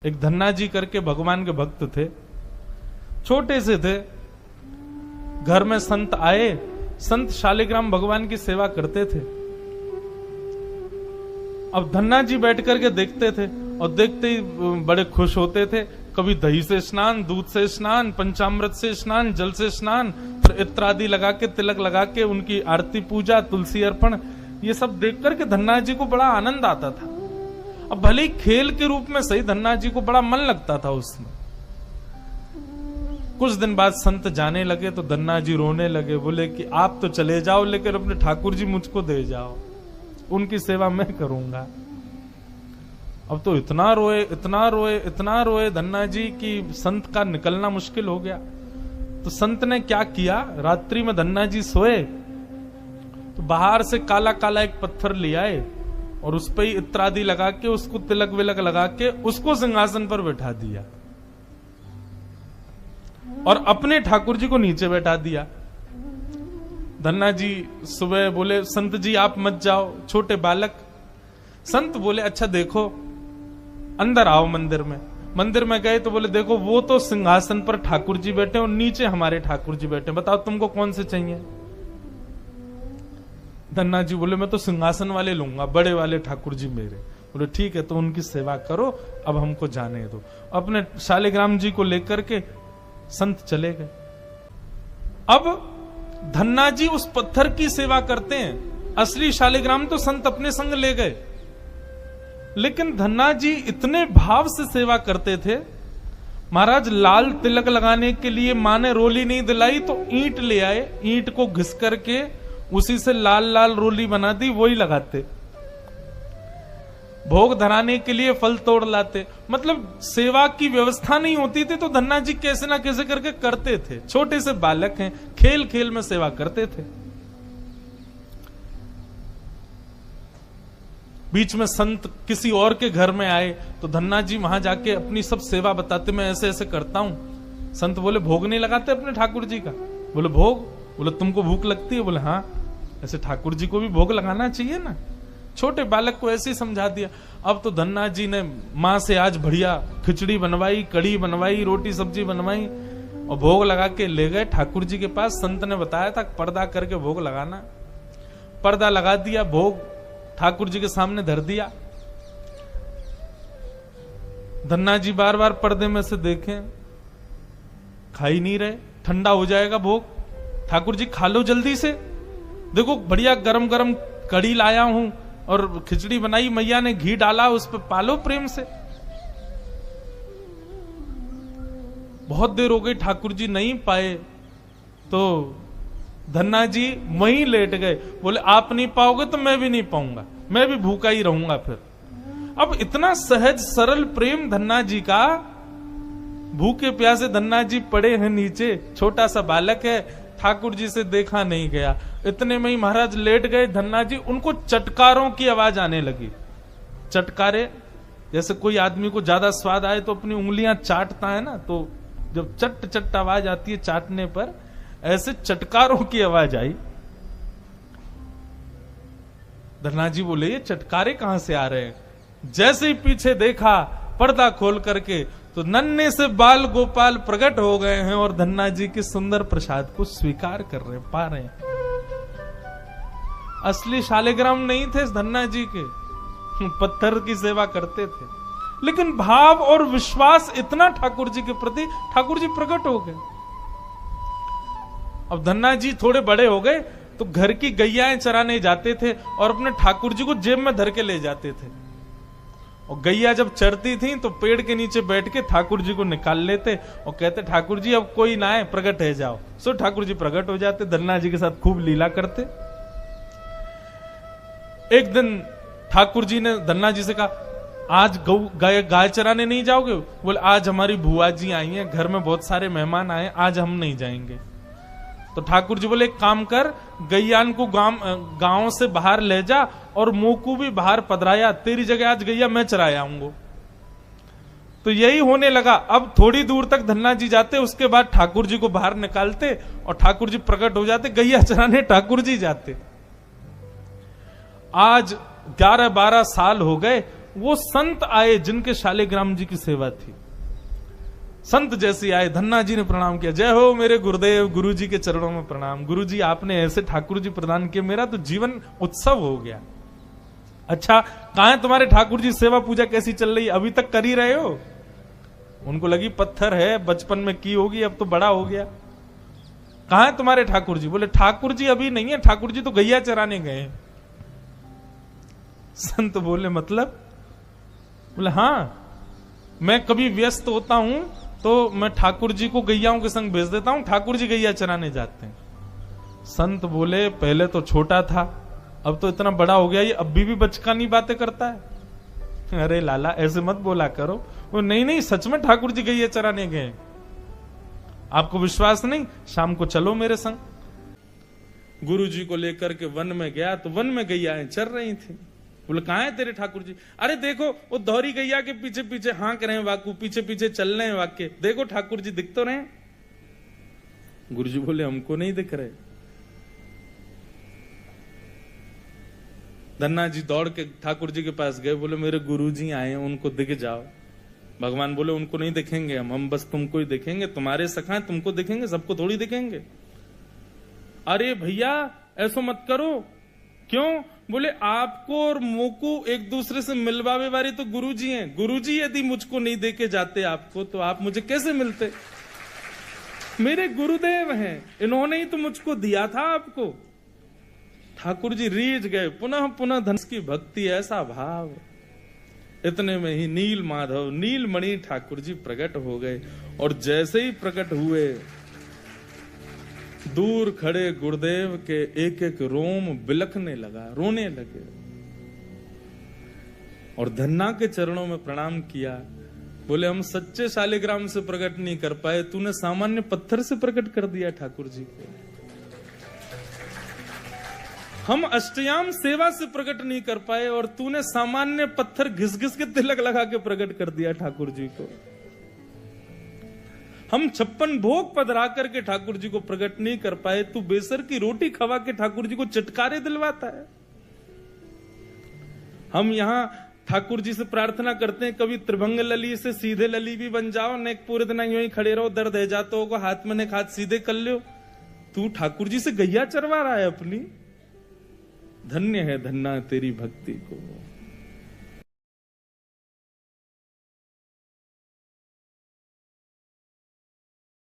एक धन्ना जी करके भगवान के भक्त थे, छोटे से थे। घर में संत आए, संत शालिग्राम भगवान की सेवा करते थे। अब धन्ना जी बैठ करके देखते थे और देखते ही बड़े खुश होते थे। कभी दही से स्नान, दूध से स्नान, पंचामृत से स्नान, जल से स्नान, फिर इत्र आदि लगा के, तिलक लगा के उनकी आरती पूजा, तुलसी अर्पण, ये सब देख करके धन्ना जी को बड़ा आनंद आता था। अब भले ही खेल के रूप में सही, धन्ना जी को बड़ा मन लगता था उसमें। कुछ दिन बाद संत जाने लगे तो धन्ना जी रोने लगे, बोले कि आप तो चले जाओ लेकिन अपने ठाकुर जी मुझको दे जाओ, उनकी सेवा मैं करूंगा। अब तो इतना रोए, इतना रोए, इतना रोए धन्ना जी कि संत का निकलना मुश्किल हो गया। तो संत ने क्या किया, रात्रि में धन्ना जी सोए तो बाहर से काला काला एक पत्थर ले आए और उस पर ही इत्र आदि लगा के, उसको तिलक विलक लगा के उसको सिंहासन पर बैठा दिया और अपने ठाकुर जी को नीचे बैठा दिया। धन्ना जी सुबह बोले, संत जी आप मत जाओ, छोटे बालक। संत बोले, अच्छा देखो, अंदर आओ मंदिर में। मंदिर में गए तो बोले, देखो वो तो सिंहासन पर ठाकुर जी बैठे और नीचे हमारे ठाकुर जी बैठे, बताओ तुमको कौन से चाहिए। धन्ना जी बोले, मैं तो सिंहासन वाले लूंगा, बड़े वाले ठाकुर जी मेरे। बोले ठीक है, तो उनकी सेवा करो, अब हमको जाने दो। अपने शालिग्राम जी को लेकर के संत चले गए। अब धन्ना जी उस पत्थर की सेवा करते हैं, असली शालिग्राम तो संत अपने संग ले गए, लेकिन धन्ना जी इतने भाव से सेवा करते थे। महाराज लाल तिलक लगाने के लिए मां ने रोली नहीं दिलाई तो ईंट ले आए, ईंट को घिस करके उसी से लाल लाल रोली बना दी, वही लगाते। भोग धराने के लिए फल तोड़ लाते। मतलब सेवा की व्यवस्था नहीं होती थी तो धन्ना जी कैसे ना कैसे करके करते थे। छोटे से बालक हैं, खेल खेल में सेवा करते थे। बीच में संत किसी और के घर में आए तो धन्ना जी वहां जाके अपनी सब सेवा बताते, मैं ऐसे ऐसे करता हूं। संत बोले, भोग नहीं लगाते अपने ठाकुर जी का। बोले भोग, बोले तुमको भूख लगती है। बोले हाँ, ऐसे ठाकुर जी को भी भोग लगाना चाहिए ना। छोटे बालक को ऐसे ही समझा दिया। अब तो धन्ना जी ने मां से आज बढ़िया खिचड़ी बनवाई, कड़ी बनवाई, रोटी सब्जी बनवाई और भोग लगा के ले गए ठाकुर जी के पास। संत ने बताया था पर्दा करके भोग लगाना। पर्दा लगा दिया, भोग ठाकुर जी के सामने धर दिया। धन्ना जी बार बार पर्दे में से देखें, खा ही नहीं रहे, ठंडा हो जाएगा भोग। ठाकुर जी खा लो जल्दी से, देखो बढ़िया गरम गरम कड़ी लाया हूं और खिचड़ी बनाई, मैया ने घी डाला, उस पर पालो प्रेम से। बहुत देर हो गई, ठाकुर जी नहीं पाए तो धन्ना जी वहीं लेट गए। बोले आप नहीं पाओगे तो मैं भी नहीं पाऊंगा, मैं भी भूखा ही रहूंगा फिर। अब इतना सहज सरल प्रेम धन्ना जी का, भूखे प्यासे धन्ना जी पड़े हैं नीचे, छोटा सा बालक है, ठाकुर जी से देखा नहीं गया। इतने में ही महाराज लेट गए धन्ना जी, उनको चटकारों की आवाज आने लगी। चटकारे, जैसे कोई आदमी को ज्यादा स्वाद आए तो अपनी उंगलियां चाटता है ना, तो जब चट चट आवाज आती है चाटने पर, ऐसे चटकारों की आवाज आई। धन्ना जी बोले ये चटकारे कहां से आ रहे हैं। जैसे ही पीछे देखा पर्दा खोल करके तो नन्हे से बाल गोपाल प्रकट हो गए हैं और धन्ना जी के सुंदर प्रसाद को स्वीकार कर रहे, पा रहे हैं। असली शालिग्राम नहीं थे धन्ना जी के, पत्थर की सेवा करते थे, लेकिन भाव और विश्वास इतना ठाकुर जी के प्रति, ठाकुर जी प्रकट हो गए। अब धन्ना जी थोड़े बड़े हो गए तो घर की गैयाएं चराने जाते थे और अपने ठाकुर जी को जेब में धर के ले जाते थे। और गैया जब चरती थी तो पेड़ के नीचे बैठ के ठाकुर जी को निकाल लेते और कहते ठाकुर जी अब कोई ना आए, प्रकट है जाओ। सो ठाकुर जी प्रकट हो जाते, धन्ना जी के साथ खूब लीला करते। एक दिन ठाकुर जी ने धन्ना जी से कहा आज गाय चराने नहीं जाओगे। बोले आज हमारी बुआ जी आई हैं, घर में बहुत सारे मेहमान आए, आज हम नहीं जाएंगे। तो ठाकुर जी बोले एक काम कर, गैयान को गांव से बाहर ले जा और मुंह को भी बाहर पधराया, तेरी जगह आज गैया मैं चराया आऊंगा। तो यही होने लगा। अब थोड़ी दूर तक धन्ना जी जाते, उसके बाद ठाकुर जी को बाहर निकालते और ठाकुर जी प्रकट हो जाते, गैया चराने ठाकुर जी जाते। आज 11-12 साल हो गए वो संत आए जिनके शालिग्राम जी की सेवा थी। संत जैसे आए, धन्ना जी ने प्रणाम किया, जय हो मेरे गुरुदेव, गुरु जी के चरणों में प्रणाम। गुरु जी आपने ऐसे ठाकुर जी प्रदान किए, मेरा तो जीवन उत्सव हो गया। अच्छा, कहां है तुम्हारे ठाकुर जी, सेवा पूजा कैसी चल रही है, अभी तक कर ही रहे हो? उनको लगी पत्थर है, बचपन में की होगी, अब तो बड़ा हो गया। कहां है तुम्हारे ठाकुर जी? बोले ठाकुर जी अभी नहीं है, ठाकुर जी तो गैया चराने गए। संत बोले मतलब? बोले हाँ, मैं कभी व्यस्त होता हूं तो मैं ठाकुर जी को गैयाओं के संग भेज देता हूं, ठाकुर जी गैया चराने जाते हैं। संत बोले पहले तो छोटा था, अब तो इतना बड़ा हो गया, ये अब भी बचकानी बातें करता है। अरे लाला ऐसे मत बोला करो। वो नहीं, सच में ठाकुर जी गैया चराने गए। आपको विश्वास नहीं? शाम को चलो मेरे संग। गुरु जी को लेकर के वन में गया तो वन में गैयाएं चर रही थी। बोले कहां है तेरे ठाकुर जी? अरे देखो वो दोहरी गैया के पीछे पीछे हाँक रहे हैं, वाकू पीछे पीछे चल रहे हैं वाक्य, देखो ठाकुर जी दिख तो रहे। गुरु जी बोले हमको नहीं दिख रहे। धन्ना जी दौड़ के ठाकुर जी के पास गए, बोले मेरे गुरु जी आए हैं, उनको दिख जाओ। भगवान बोले उनको नहीं दिखेंगे हम बस तुमको ही दिखेंगे, तुम्हारे सखा हैं, तुमको दिखेंगे, सबको थोड़ी दिखेंगे। अरे भैया ऐसा मत करो। क्यों? बोले आपको और मोको एक दूसरे से मिलवावे वाले तो गुरुजी हैं। गुरुजी यदि मुझको नहीं देके जाते आपको, तो आप मुझे कैसे मिलते? मेरे गुरुदेव हैं, इन्होंने ही तो मुझको दिया था आपको। ठाकुर जी रीझ गए, पुनः पुनः धन की भक्ति, ऐसा भाव। इतने में ही नील माधव, नीलमणि ठाकुर जी प्रकट हो गए। और जैसे ही प्रकट हुए, दूर खड़े गुरुदेव के एक एक रोम बिलखने लगा, रोने लगे। और धन्ना के चरणों में प्रणाम किया। बोले हम सच्चे शालिग्राम से प्रकट नहीं कर पाए, तूने सामान्य पत्थर से प्रकट कर दिया ठाकुर जी को। हम अष्टयाम सेवा से प्रकट नहीं कर पाए और तूने सामान्य पत्थर घिस घिस के तिलक लगा के प्रकट कर दिया ठाकुर जी को। हम 56 भोग पधरा करके ठाकुर जी को प्रकट नहीं कर पाए, तू बेसर की रोटी खवा के ठाकुर जी को चटकारे दिलवाता है। हम यहां ठाकुर जी से प्रार्थना करते हैं, कभी त्रिभंग लली से सीधे लली भी बन जाओ, न पूरे दिन यूं ही खड़े रहो, दर्द है जाते हो, हाथ में ने हाथ सीधे कर लो। तू ठाकुर जी से गैया चरवा रहा है अपनी। धन्य है धन्ना तेरी भक्ति को।